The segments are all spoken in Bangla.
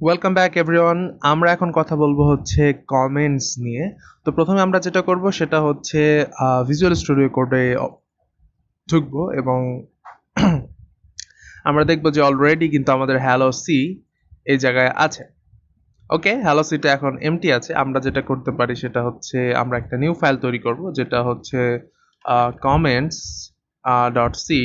Welcome back everyone. আমরা এখন কথা বলবো হচ্ছে কমেন্টস নিয়ে। তো প্রথমে আমরা যেটা করব সেটা হচ্ছে ভিজুয়াল স্টুডিও কোডে ঢুকবো এবং আমরা দেখবো যে অলরেডি কিন্তু আমাদের হ্যালো সি এই জায়গায় আছে। ওকে, হ্যালো সিটা এখন এমটি আছে। আমরা যেটা করতে পারি সেটা হচ্ছে আমরা একটা নিউ ফাইল তৈরি করব যেটা হচ্ছে কমেন্টস ডট সি।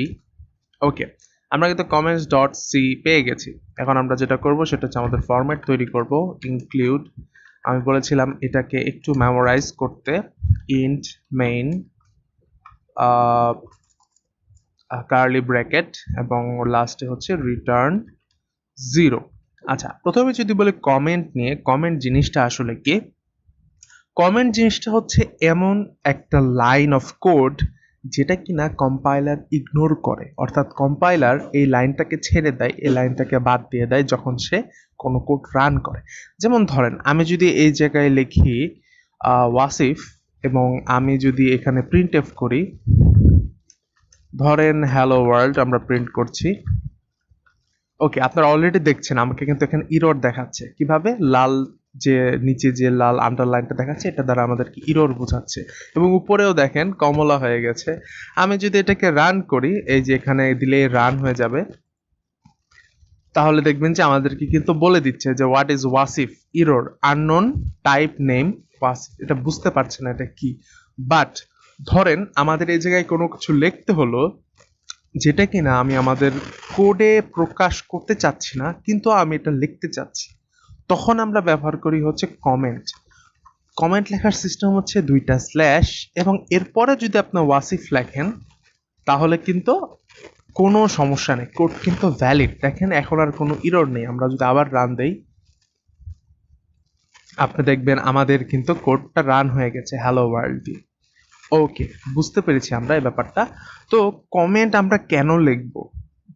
ওকে, আমরা কিন্তু কমেন্টস ডট সি পেয়ে গেছি। এখন আমরা যেটা করব সেটা হচ্ছে আমাদের ফরম্যাট তৈরি করব ইনক্লুড। আমি বলেছিলাম এটাকে একটু মেমোরাইজ করতে, ইন্ট মেইন কার্লি ব্র্যাকেট এবং লাস্টে হচ্ছে রিটার্ন 0। আচ্ছা, প্রথমে যদি বলি কমেন্ট নিয়ে, কমেন্ট জিনিসটা আসলে কি? কমেন্ট জিনিসটা হচ্ছে এমন একটা লাইন অফ কোড যেটা কিনা কম্পাইলার ইগনোর করে, অর্থাৎ কম্পাইলার এই লাইনটাকে ছেড়ে দেয়, এই লাইনটাকে বাদ দিয়ে দেয় যখন সে কোনো কোড রান করে। যেমন ধরেন আমি যদি এই জায়গায় লিখি ওয়াসিফ এবং আমি যদি এখানে প্রিন্ট এফ করি, ধরেন হ্যালো ওয়ার্ল্ড আমরা প্রিন্ট করছি। ওকে, আপনারা অলরেডি দেখছেন আমাকে কিন্তু এখানে ইরর দেখাচ্ছে। কিভাবে? লাল যে নিচে যে লাল আন্ডারলাইনটা দেখাচ্ছে এটা দ্বারা আমাদেরকে ইরর বোঝাচ্ছে, এবং উপরেও দেখেন কমলা হয়ে গেছে। আমি যদি এটাকে রান করি, এই যে এখানে দিলে রান হয়ে যাবে, তাহলে দেখবেন যে আমাদেরকে কিন্তু বলে দিচ্ছে যে what is Wasif, error unknown type name Wasif. এটা বুঝতে পারছে না এটা কি। বাট ধরেন আমাদের এই জায়গায় কোনো কিছু লিখতে হলো যেটা কিনা আমি আমাদের কোডে প্রকাশ করতে চাচ্ছি না, কিন্তু আমি এটা লিখতে চাচ্ছি, তখন আমরা ব্যবহার করি হচ্ছে কমেন্ট। কমেন্ট লেখার সিস্টেম হচ্ছে দুইটা স্ল্যাশ, এবং এরপরে যদি আপনি ওয়াসিফ লেখেন তাহলে কিন্তু কোনো সমস্যা নেই, কোড কিন্তু ভ্যালিড। দেখেন এখন আর কোনো ইরর নেই। আমরা যদি আবার রান দেই, আপনি দেখবেন আমাদের কিন্তু কোডটা রান হয়ে গেছে হ্যালো ওয়ার্ল্ড দিয়ে। ওকে, বুঝতে পেরেছি আমরা এই ব্যাপারটা। তো কমেন্ট আমরা কেন লিখবো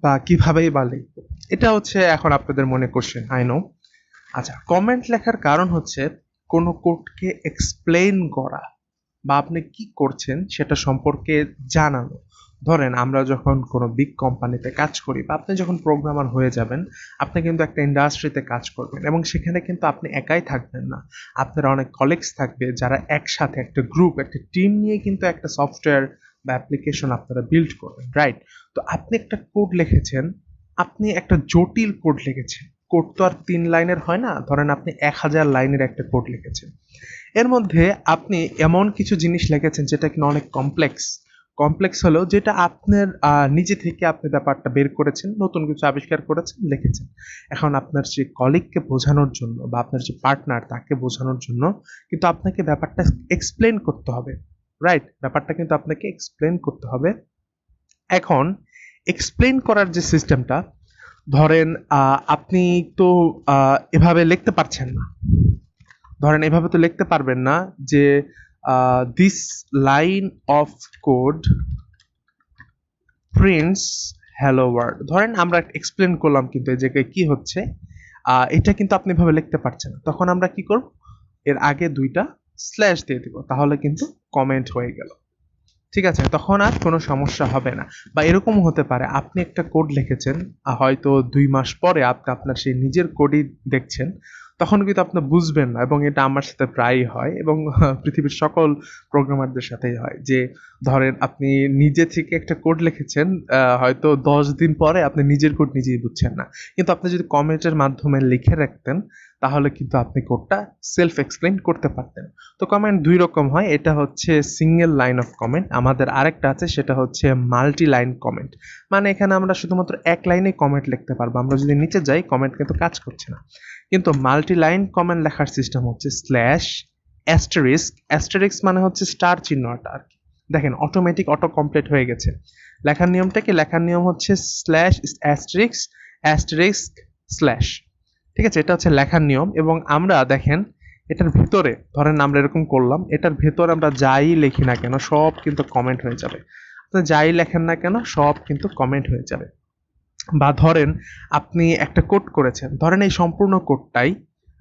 বা কিভাবেই বা লিখবো, এটা হচ্ছে এখন আপনাদের মনে কোশ্চেন, আই নো। আচ্ছা, কমেন্ট লেখার কারণ হচ্ছে কোনো কোডকে এক্সপ্লেইন করা বা আপনি কি করছেন সেটা সম্পর্কে জানানো। ধরেন আমরা যখন কোনো বিগ কোম্পানিতে কাজ করি বা আপনি যখন প্রোগ্রামার হয়ে যাবেন, আপনি কিন্তু একটা ইন্ডাস্ট্রিতে কাজ করবেন এবং সেখানে কিন্তু আপনি একাই থাকবেন না, আপনার অনেক কলিগস থাকবে যারা একসাথে একটা গ্রুপ, একটা টিম নিয়ে কিন্তু একটা সফটওয়্যার বা অ্যাপ্লিকেশন আপনারা বিল্ড করবেন, রাইট? তো আপনি একটা কোড লিখেছেন, আপনি একটা জটিল কোড লিখেছেন। কোড তো আর 3 লাইনের হয় না। ধরেন আপনি 1000 লাইনের একটা কোড লিখেছেন, এর মধ্যে আপনি এমন কিছু জিনিস লিখেছেন যেটা কিনা অনেক কমপ্লেক্স। কমপ্লেক্স হলেও যেটা আপনার নিজে থেকে আপনি ব্যাপারটা বের করেছেন, নতুন কিছু আবিষ্কার করেছেন, লিখেছেন। এখন আপনার যে কলিগকে বোঝানোর জন্য বা আপনার যে পার্টনার তাকে বোঝানোর জন্য কিন্তু আপনাকে ব্যাপারটা এক্সপ্লেন করতে হবে, রাইট? ব্যাপারটা কিন্তু আপনাকে এক্সপ্লেন করতে হবে। এখন এক্সপ্লেন করার যে সিস্টেমটা, ধরেন আপনি তো এভাবে লিখতে পারছেন না। ধরেন এভাবে তো লিখতে পারবেন না যে this line of code prints hello world. ধরেন আমরা এক্সপ্লেন করলাম কিন্তু এই জায়গায় কি হচ্ছে, এটা কিন্তু আপনি এভাবে লিখতে পারছেন না। তখন আমরা কি করব? এর আগে দুইটা স্ল্যাশ দিয়ে দিব, তাহলে কিন্তু কমেন্ট হয়ে গেল। ঠিক আছে, তখন আর কোনো সমস্যা হবে না। বা এরকম হতে পারে আপনি একটা কোড লিখেছেন, হয়তো 2 মাস পরে আপনি আপনার সেই নিজের কোডই দেখছেন, তখন কিন্তু আপনি বুঝবেন না। এবং এটা আমার সাথে প্রায়ই হয় এবং পৃথিবীর সকল প্রোগ্রামারদের সাথেই হয় যে ধরেন আপনি নিজে থেকে একটা কোড লিখেছেন, হয়তো 10 দিন পরে আপনি নিজের কোড নিজেই বুঝছেন না। কিন্তু আপনি যদি কমেন্টের মাধ্যমে লিখে রাখতেন তাহলে কিন্তু আপনি কোডটা সেলফ এক্সপ্লেইন করতে পারতেন। তো কমেন্ট 2 রকম হয়, এটা হচ্ছে সিঙ্গেল লাইন অফ কমেন্ট। আমাদের আরেকটা আছে সেটা হচ্ছে মাল্টি লাইন কমেন্ট। মানে এখানে আমরা শুধুমাত্র এক লাইনে কমেন্ট লিখতে পারবো, আমরা যদি নিচে যাই কমেন্ট কিন্তু কাজ করছে না। কিন্তু মাল্টি লাইন কমেন্ট লেখার সিস্টেম হচ্ছে স্ল্যাশ অ্যাস্টেরিস্ক। অ্যাস্টেরিস্ক মানে হচ্ছে স্টার চিহ্নটা আর কি। দেখেন অটোমেটিক অটো কমপ্লিট হয়ে গেছে। লেখার নিয়মটা কি? লেখার নিয়ম হচ্ছে স্ল্যাশ অ্যাস্টেরিস্ক অ্যাস্টেরিস্ক স্ল্যাশ। ঠিক আছে, এটা হচ্ছে লেখার নিয়ম। এবং আমরা দেখেন এটার ভিতরে, ধরেন আমরা এরকম করলাম, এটার ভেতরে আমরা যাই লিখি না কেন সব কিন্তু কমেন্ট হয়ে যাবে। আপনি যাই লেখেন না কেন সব কিন্তু কমেন্ট হয়ে যাবে। বা ধরেন আপনি একটা কোড করেছেন, ধরেন এই সম্পূর্ণ কোডটাই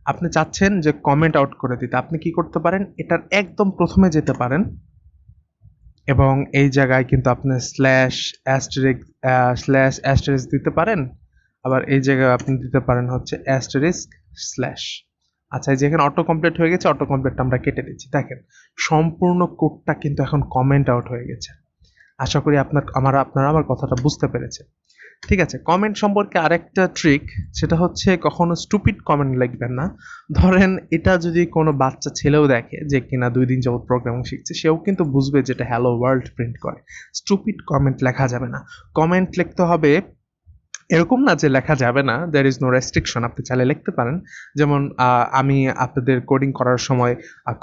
আপনি চাচ্ছেন যে কমেন্ট আউট করে দিতে, আপনি কি করতে পারেন? এটার একদম প্রথমে যেতে পারেন এবং এই জায়গায় কিন্তু আপনি স্ল্যাশ অ্যাস্টেরিস্ক দিতে পারেন। আবার এই জায়গায় আপনি দিতে পারেন হচ্ছে অ্যাস্টারিস্ক স্ল্যাশ। আচ্ছা, এই যে এখানে অটো কমপ্লিট হয়ে গেছে, অটো কমপ্লিটটা আমরা কেটে দিচ্ছি। দেখেন সম্পূর্ণ কোডটা কিন্তু এখন কমেন্ট আউট হয়ে গেছে। আশা করি আপনারা আমার কথাটা বুঝতে পেরেছেন। ঠিক আছে, কমেন্ট সম্পর্কে আরেকটা ট্রিক, সেটা হচ্ছে কখনো স্টুপিড কমেন্ট লিখবেন না। ধরেন এটা যদি কোনো বাচ্চা ছেলেও দেখে যে কিনা 2 দিন যাবত প্রোগ্রামিং শিখছে, সেও কিন্তু বুঝবে যেটা হ্যালো ওয়ার্ল্ড প্রিন্ট করে। স্টুপিড কমেন্ট লেখা যাবে না। কমেন্ট লিখতে হবে এরকম না যে লেখা যাবে না, দেয়ার ইজ নো রেস্ট্রিকশন, আপনি চাইলে লিখতে পারেন। যেমন আমি আপনাদের কোডিং করার সময়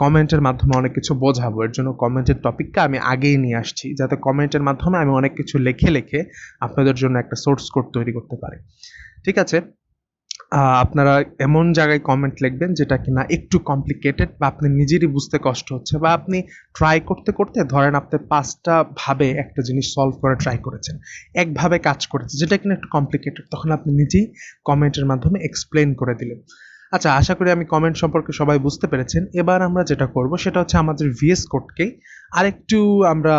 কমেন্টের মাধ্যমে অনেক কিছু বোঝাবো, এর জন্য কমেন্টের টপিকটা আমি আগেই নিয়ে আসছি, যাতে কমেন্টের মাধ্যমে আমি অনেক কিছু লিখে লিখে আপনাদের জন্য একটা সোর্স কোড তৈরি করতে পারি। ঠিক আছে, আপনারা এমন জায়গায় কমেন্ট লিখবেন যেটা কিনা একটু কমপ্লিকেটেড বা আপনি নিজেরই বুঝতে কষ্ট হচ্ছে, বা আপনি ট্রাই করতে করতে ধরেন আপনি 5টা ভাবে একটা জিনিস সলভ করে ট্রাই করেছেন, একভাবে কাজ করেছে যেটা কিনা একটু কমপ্লিকেটেড, তখন আপনি নিজেই কমেন্টের মাধ্যমে এক্সপ্লেন করে দিলেন। আচ্ছা, আশা করি আমি কমেন্ট সম্পর্কে সবাই বুঝতে পেরেছেন। এবার আমরা যেটা করব সেটা হচ্ছে আমাদের ভিএস কোডকেই আরেকটু আমরা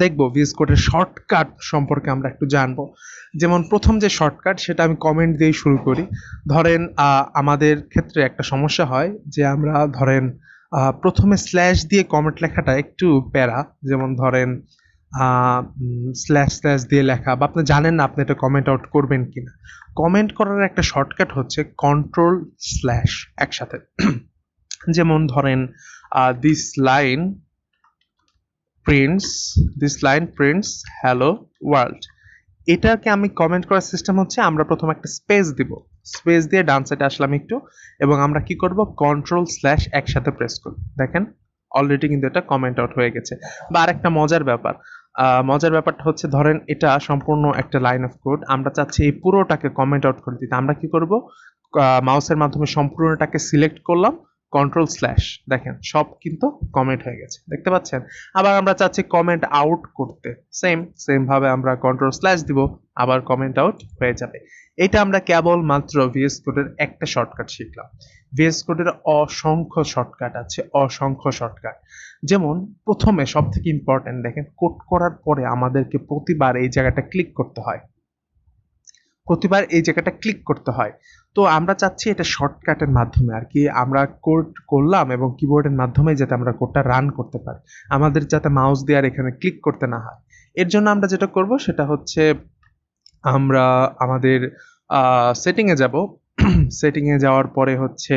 দেখবো, ভিএস কোডের শর্টকাট সম্পর্কে আমরা একটু জানবো। যেমন প্রথম যে শর্টকাট সেটা আমি কমেন্ট দিয়েই শুরু করি। ধরেন আমাদের ক্ষেত্রে একটা সমস্যা হয় যে আমরা ধরেন প্রথমে স্ল্যাশ দিয়ে কমেন্ট লেখাটা একটু প্যারা। যেমন ধরেন স্ল্যাশ স্ল্যাশ দিয়ে লেখা, বা আপনি জানেন না আপনি এটা কমেন্ট আউট করবেন কিনা। কমেন্ট করার একটা শর্টকাট হচ্ছে কন্ট্রোল স্ল্যাশ একসাথে। যেমন ধরেন this line prints hello world. এটাকে আমি কমেন্ট করার সিস্টেম হচ্ছে আমরা প্রথম একটা স্পেস দিব, স্পেস দিয়ে ডান সাইডে আসলাম একটু, এবং আমরা কি করব কন্ট্রোল স্ল্যাশ একসাথে প্রেস করব। দেখেন অলরেডি কিন্তু এটা কমেন্ট আউট হয়ে গেছে। বা আরেকটা মজার ব্যাপারটা হচ্ছে, ধরেন এটা সম্পূর্ণ একটা লাইন অফ কোড, আমরা চাচ্ছি এই পুরোটাকে কমেন্ট আউট করে দিতে। আমরা কি করব, মাউসের মাধ্যমে সম্পূর্ণটাকে সিলেক্ট করলাম, কন্ট্রোল স্ল্যাশ, দেখেন সব কিন্তু কমেন্ট হয়ে গেছে, দেখতে পাচ্ছেন। আবার আমরা চাচ্ছি কমেন্ট আউট করতে, সেম ভাবে আমরা কন্ট্রোল স্ল্যাশ দিব, আবার কমেন্ট আউট হয়ে যাবে। এটা আমরা কেবল মাত্র ভিএস কোডের একটা শর্টকাট শিখলাম। ভিএস কোডের অসংখ্য শর্টকাট আছে, অসংখ্য শর্টকাট। যেমন প্রথমে সব থেকে ইম্পর্টেন্ট, দেখেন কোড করার পরে আমাদেরকে প্রতিবার এই জায়গাটা ক্লিক করতে হয়, তো আমরা চাচ্ছি এটা শর্টকাটের মাধ্যমে আর কি আমরা কোড করলাম, এবং কিবোর্ডের মাধ্যমে যাতে আমরা কোডটা রান করতে পারি, আমাদের যাতে মাউস দিয়ে আর এখানে ক্লিক করতে না হয়। এর জন্য আমরা যেটা করব সেটা হচ্ছে আমরা আমাদের সেটিংয়ে যাব। সেটিংয়ে যাওয়ার পরে হচ্ছে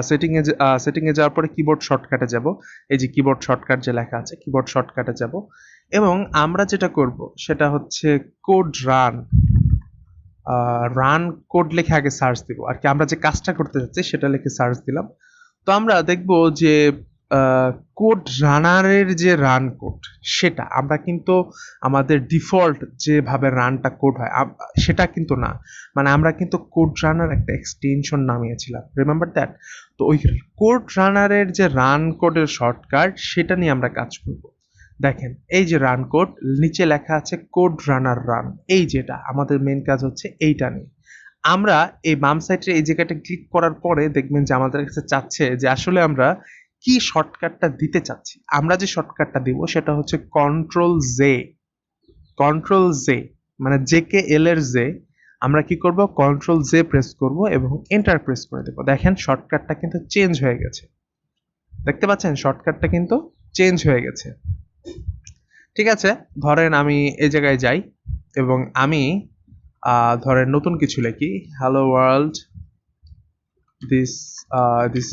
সেটিংয়ে যাওয়ার পরে কিবোর্ড শর্টকাটে যাব। এই যে কিবোর্ড শর্টকাট যে লেখা আছে, কিবোর্ড শর্টকাটে যাব, এবং আমরা যেটা করব সেটা হচ্ছে কোড রান কোড লিখে আগে সার্চ দিব আর কি। আমরা যে কাজটা করতে যাচ্ছি সেটা লিখে সার্চ দিলাম, তো আমরা দেখব যে কোড রানারের যে রান কোড, সেটা আমরা কিন্তু আমাদের ডিফল্ট যেভাবে রানটা কোড হয় সেটা কিন্তু না, মানে আমরা কিন্তু কোড রানার একটা এক্সটেনশন নামিয়েছিলাম, রিমেম্বার দ্যাট। তো ওই কোড রানারের যে রান কোডের শর্টকাট, সেটা নিয়ে আমরা কাজ করব। দেখেন এই যে রান কোড, নিচে লেখা আছে কোড রানার রান, এই যেটা আমাদের মেন কাজ হচ্ছে এইটা নিয়ে। আমরা এই বাম সাইডে এই জায়গাটা ক্লিক করার পরে দেখবেন যে আমাদের কাছে চাচ্ছে যে আসলে আমরা কি শর্টকাটটা দিতে চাচ্ছি। আমরা যে শর্টকাটটা দিব সেটা হচ্ছে কন্ট্রোল জে, মানে জেকে এল এর জে। আমরা কি করব, কন্ট্রোল জে প্রেস করব এবং এন্টার প্রেস করে দেব। দেখেন শর্টকাটটা কিন্তু চেঞ্জ হয়ে গেছে, দেখতে পাচ্ছেন শর্টকাটটা কিন্তু চেঞ্জ হয়ে গেছে। ঠিক আছে, ধরেন আমি এই জায়গায় যাই এবং আমি ধরেন নতুন কিছু লিখি, hello world, this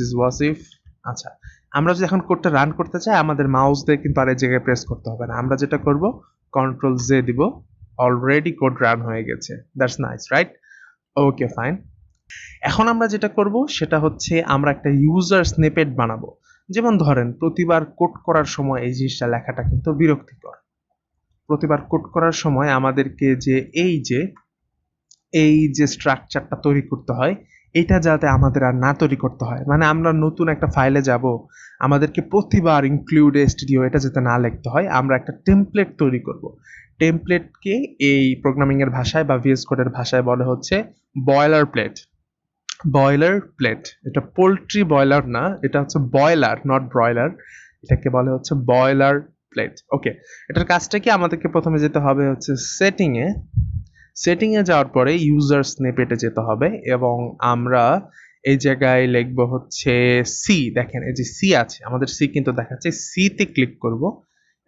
is Wasif. আচ্ছা, আমরা যদি এখন কোডটা রান করতে চাই, আমাদের মাউস দিয়ে কিন্তু আর এই জায়গায় প্রেস করতে হবে না। আমরা যেটা করব, কন্ট্রোল জে দিব, অলরেডি কোড রান হয়ে গেছে। That's nice, right? Okay, fine. এখন আমরা যেটা করব সেটা হচ্ছে আমরা একটা ইউজার স্নিপেট বানাবো। যেমন ধরেন প্রতিবার কোড করার সময় এই জিনিসটা লেখাটা কিন্তু বিরক্তিকর। প্রতিবার কোড করার সময় আমাদেরকে যে এই যে স্ট্রাকচারটা তৈরি করতে হয়, এটা যাতে আমাদের আর না তৈরি করতে হয়, মানে আমরা নতুন একটা ফাইলে যাব, আমাদেরকে প্রতিবার ইনক্লুড স্টুডিও এটা যাতে না লিখতে হয়, আমরা একটা টেমপ্লেট তৈরি করব। টেমপ্লেটকে এই প্রোগ্রামিং এর ভাষায় বা ভিএস কোডের ভাষায় বলে হচ্ছে বয়লার প্লেট। এটা পোল্ট্রি বয়লার না, এটা হচ্ছে বয়লার, নট ব্রয়লার। এটাকে বলে হচ্ছে বয়লার প্লেট। ওকে, এটার কাজটা কি, আমাদেরকে প্রথমে যেতে হবে হচ্ছে সেটিং এ যাওয়ার পরে ইউজার স্নিপেটে যেতে হবে এবং আমরা এই জায়গায় লিখবো হচ্ছে সি। দেখেন এই যে সি আছে, আমাদের সি কিন্তু দেখাচ্ছে, সি তে ক্লিক করব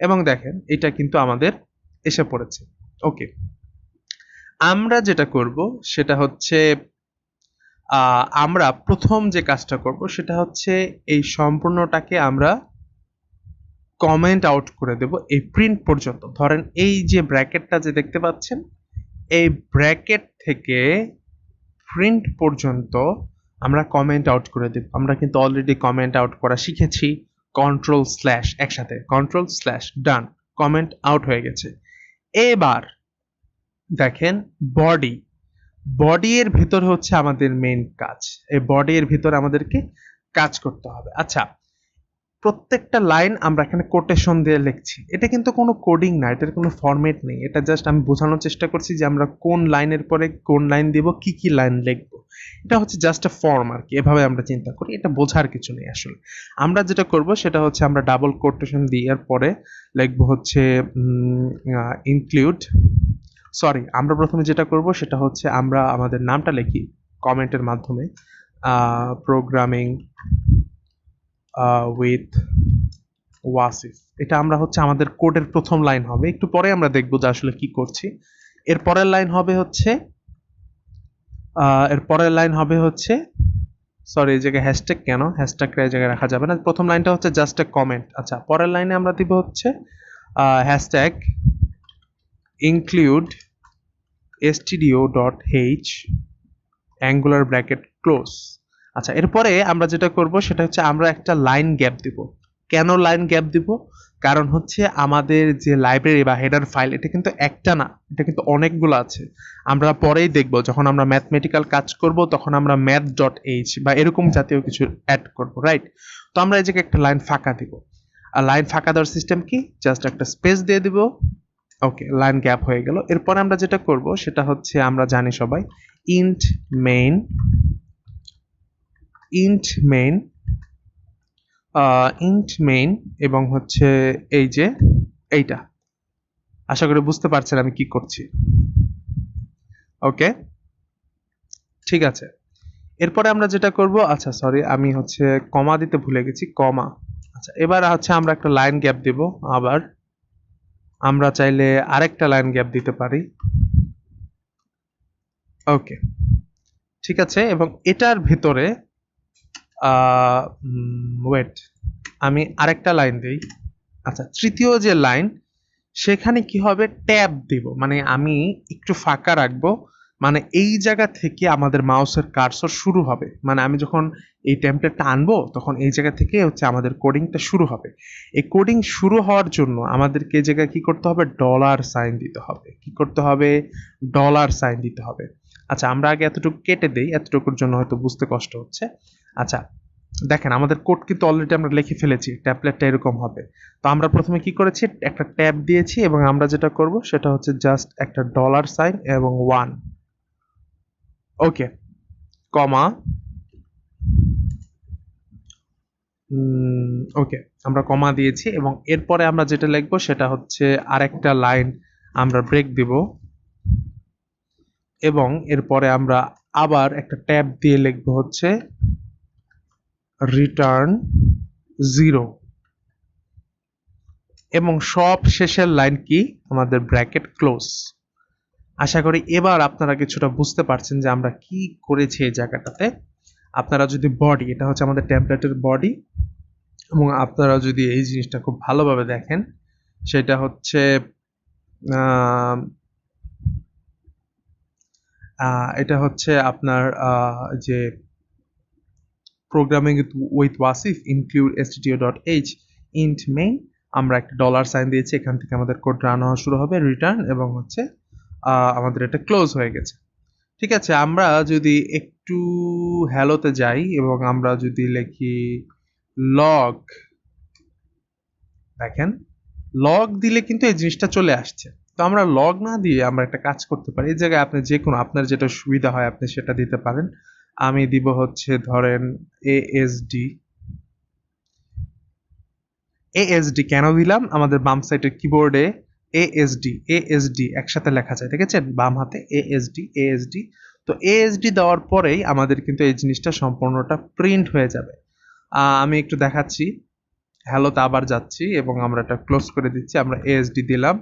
এবং দেখেন এটা কিন্তু আমাদের এসে পড়েছে। ওকে, আমরা যেটা করব সেটা হচ্ছে আমরা প্রথম যে কাজটা করব সেটা হচ্ছে এই সম্পূর্ণটাকে আমরা কমেন্ট আউট করে দেব এই প্রিন্ট পর্যন্ত। ধরেন এই যে ব্র্যাকেটটা যে দেখতে পাচ্ছেন, এই ব্র্যাকেট থেকে প্রিন্ট পর্যন্ত আমরা কমেন্ট আউট করে দেব। আমরা কিন্তু অলরেডি কমেন্ট আউট করা শিখেছি, কন্ট্রোল স্ল্যাশ, একসাথে কন্ট্রোল স্ল্যাশ, ডান, কমেন্ট আউট হয়ে গেছে। এবার দেখেন বডি, বডি এর ভিতর হচ্ছে আমাদের মেইন কাজ। এই বডি এর ভিতর আমাদেরকে কাজ করতে হবে। আচ্ছা, প্রত্যেকটা লাইন আমরা এখানে কোটেশন দিয়ে লিখছি। এটা কিন্তু কোনো কোডিং না, এটার কোনো ফরম্যাট নেই, এটা জাস্ট আমি বোঝানোর চেষ্টা করছি যে আমরা কোন লাইনের পরে কোন লাইন দিব, কি কি লাইন লিখবো। এটা হচ্ছে জাস্ট এ ফর্ম আর কি, এভাবে আমরা চিন্তা করি, এটা বোঝার কিছু নেই আসলে। আমরা যেটা করব সেটা হচ্ছে আমরা ডাবল কোটেশন দেওয়ার পরে লিখবো হচ্ছে ইনক্লুড, সরি, আমরা প্রথমে যেটা করব সেটা হচ্ছে আমরা আমাদের নামটা লিখি কমেন্টের মাধ্যমে, প্রোগ্রামিং উইথ ওয়াসিফ। এটা আমরা হচ্ছে আমাদের কোডের প্রথম লাইন হবে, একটু পরে আমরা দেখবো যে আসলে কি করছি। এর পরের লাইন হবে হচ্ছে সরি, এই জায়গায় হ্যাশট্যাগ কেন, হ্যাশট্যাগটা এই জায়গায় রাখা যাবে না। প্রথম লাইনটা হচ্ছে জাস্ট এ কমেন্ট। আচ্ছা, পরের লাইনে আমরা দিব হচ্ছে hashtag include stdio.h angular bracket close. আচ্ছা, এরপরে আমরা যেটা করব সেটা হচ্ছে আমরা একটা লাইন গ্যাপ দিব। কেন লাইন গ্যাপ দিব? কারণ হচ্ছে আমাদের যে লাইব্রেরি বা হেডার ফাইল, এটা কিন্তু একটা না, এটা কিন্তু অনেকগুলো আছে। আমরা পরেই দেখব, যখন আমরা ম্যাথমেটিক্যাল কাজ করব তখন আমরা math.h বা এরকম জাতীয় কিছু অ্যাড করব, রাইট? তো আমরা এই জায়গায় একটা লাইন ফাঁকা দিব। আর লাইন ফাঁকা দেওয়ার সিস্টেম কি? জাস্ট একটা স্পেস দিয়ে দিব। ওকে, লাইন গ্যাপ হয়ে গেল। এরপরে আমরা যেটা করব সেটা হচ্ছে আমরা জানি সবাই ইন্ট মেইন, ইন্ট মেইন এবং হচ্ছে এই যে এইটা, আশা করি বুঝতে পারছেন আমি কি করছি। ওকে, ঠিক আছে। এরপরে আমরা যেটা করব, আচ্ছা সরি, আমি হচ্ছে কমা দিতে ভুলে গেছি, কমা। আচ্ছা, এবার হচ্ছে আমরা একটা লাইন গ্যাপ দেব। আবার আমরা চাইলে আরেকটা লাইন গ্যাপ দিতে পারি। ওকে, ঠিক আছে। এবং এটার ভেতরে ওয়েট, আমি আরেকটা লাইন দিই। আচ্ছা, তৃতীয় যে লাইন, সেখানে কি হবে, ট্যাব দিব, মানে আমি একটু ফাঁকা রাখবো, মানে এই জায়গা থেকে আমাদের মাউসের কার্সর শুরু হবে। মানে আমি যখন এই টেমপ্লেটটা আনবো তখন এই জায়গা থেকে হচ্ছে আমাদের কোডিংটা শুরু হবে। এই কোডিং শুরু হওয়ার জন্য আমাদেরকে এই জায়গায় কি করতে হবে, ডলার সাইন দিতে হবে। কি করতে হবে, ডলার সাইন দিতে হবে। আচ্ছা, আমরা আগে এতটুকু কেটে দেই, এতটুকুর জন্য হয়তো বুঝতে কষ্ট হচ্ছে। আচ্ছা, দেখেন আমাদের কোড কিন্তু অলরেডি আমরা লিখে ফেলেছি, ট্যাবলেটটা এরকম হবে। তো আমরা প্রথমে কি করেছি, একটা ট্যাব দিয়েছি এবং আমরা যেটা করব সেটা হচ্ছে জাস্ট একটা ডলার সাইন এবং 1, ওকে, কমা, ওকে, আমরা কমা দিয়েছি এবং এরপরে আমরা যেটা লিখবো সেটা হচ্ছে আরেকটা লাইন আমরা ব্রেক দিব এবং এরপরে আমরা আবার একটা ট্যাব দিয়ে লিখবো হচ্ছে রিটার্ন 0 এবং সব শেষের লাইন কি, আমাদের ব্র্যাকেট ক্লোজ। আশা করি এবার আপনারা কিছুটা বুঝতে পারছেন যে আমরা কি করেছি এই জায়গাটাতে। আপনারা যদি বডি, এটা হচ্ছে আমাদের টেমপ্লেটের বডি, এবং আপনারা যদি এই জিনিসটা খুব ভালোভাবে দেখেন সেটা হচ্ছে এটা হচ্ছে আপনার যে programming with Wasif include stdio.h int main, আমরা একটা ডলার সাইন দিয়েছি, এখান থেকে আমাদের কোড রান হওয়া শুরু হবে, রিটার্ন, এবং হচ্ছে আমাদের এটা ক্লোজ হয়ে গেছে। ঠিক আছে, আমরা যদি একটু হ্যালোতে যাই এবং আমরা যদি লিখি লগ, দেখেন লগ দিলে কিন্তু এই জিনিসটা চলে আসছে। তো আমরা লগ না দিয়ে আমরা একটা কাজ করতে পারি, এই জায়গায় আপনি যে কোনো আপনার যেটা সুবিধা হয় আপনি সেটা দিতে পারেন। আমি দিব হচ্ছে ধরেন এএসডি। এএসডি কেন দিলাম, আমাদের বাম সাইডের কিবোর্ডে এএসডি একসাথে লেখা যায়, দেখেছেন বাম হাতে এএসডি। তো এএসডি দেওয়ার পরেই আমাদের কিন্তু এই জিনিসটা সম্পূর্ণটা প্রিন্ট হয়ে যাবে। আমি একটু দেখাচ্ছি। হ্যালোতে আবার যাচ্ছি এবং আমরা এটা ক্লোজ করে দিচ্ছি। আমরা এএসডি দিলাম,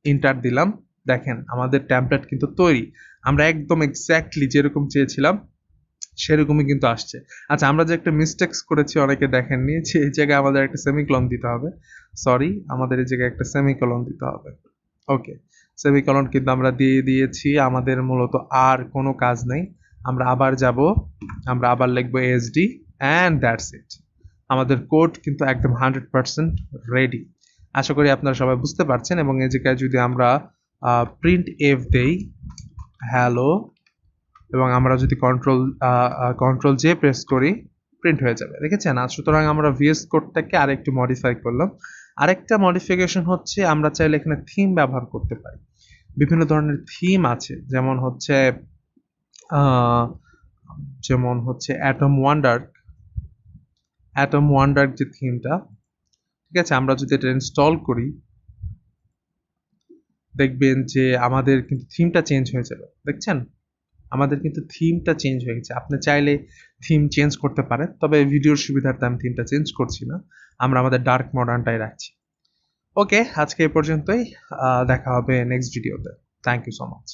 ইন্টার দিলাম। দেখেন আমাদের টেমপ্লেট কিন্তু তৈরি। আমরা একদম এক্স্যাক্টলি যেরকম চেয়েছিলাম সেরকমই কিন্তু আসছে। আচ্ছা, আমরা যে একটা মিস্টেক্স করেছি অনেকে দেখেননি, যে এই জায়গায় আমাদের একটা সেমিকলন দিতে হবে। সরি, আমাদের এই জায়গায় একটা সেমিকলন দিতে হবে। ওকে, সেমিকলন কিন্তু আমরা দিয়ে দিয়েছি। আমাদের মূলত আর কোনো কাজ নেই। আমরা আবার যাব, আমরা আবার লিখবো এসডি অ্যান্ড দ্যাটস ইট। আমাদের কোড কিন্তু একদম 100% রেডি। আশা করি আপনারা সবাই বুঝতে পারছেন। এবং এই জায়গায় যদি আমরা প্রিন্ট এফ দেই, হ্যালো, এবং আমরা যদি কন্ট্রোল জে প্রেস করি, প্রিন্ট হয়ে যাবে, দেখেছেন। আর সুতরাং আমরা ভিএস কোডটাকে আরেকটু মডিফাই করলাম। আরেকটা মডিফিকেশন হচ্ছে আমরা চাইলে এখানে থিম ব্যবহার করতে পারি। বিভিন্ন ধরনের থিম আছে, যেমন হচ্ছে অ্যাটম ওয়ান্ডার যে থিমটা, ঠিক আছে, আমরা যদি এটা ইনস্টল করি দেখবেন যে আমাদের কিন্তু থিমটা চেঞ্জ হয়ে যাবে, দেখছেন। আমাদের কিন্তু থিমটা চেঞ্জ হয়ে গেছে। আপনি চাইলে থিম চেঞ্জ করতে পারেন, তবে ভিডিওর সুবিধার্থে আমি থিমটা চেঞ্জ করছি না। আমরা আমাদের ডার্ক মডার্নটাই রাখছি। ওকে, আজকে এই পর্যন্তই। দেখা হবে নেক্সট ভিডিওতে। Thank you so much.